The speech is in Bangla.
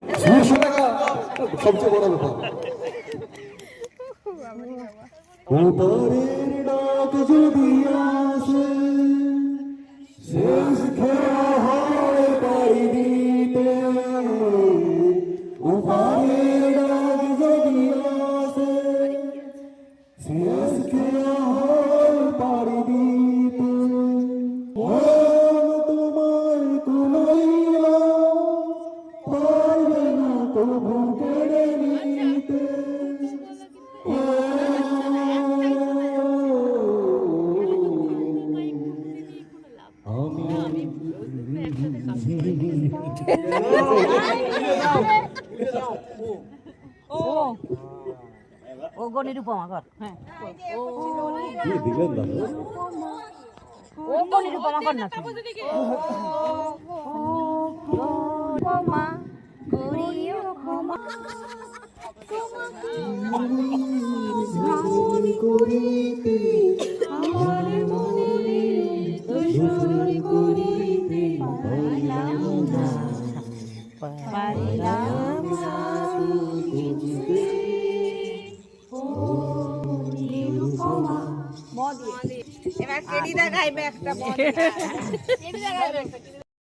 200 টাকা সবচেয়ে বড় ব্যাপার। উপরের ডাক যদি আসে শেষ খেলা হয় পাড়ি দিতে, উপরের ডাক যদি আসে শেষ খেলা হয় পাড়ি দিতে, তোমার কুলাইলা পারবে না তবু কেড়ে নিতে। ও গো নিরুপমা কর। হ্যাঁ কি দিলেন দাদা? ও গো নিরুপমা কর না তুমি। ক্ষমা করিও ক্ষমা দোষর করিতে আমার মনে দোষর করিতে পারিলাম না পারিলাম না বুঝতে ও নিরুপমা। এবার টেডিদা গাইবে একটা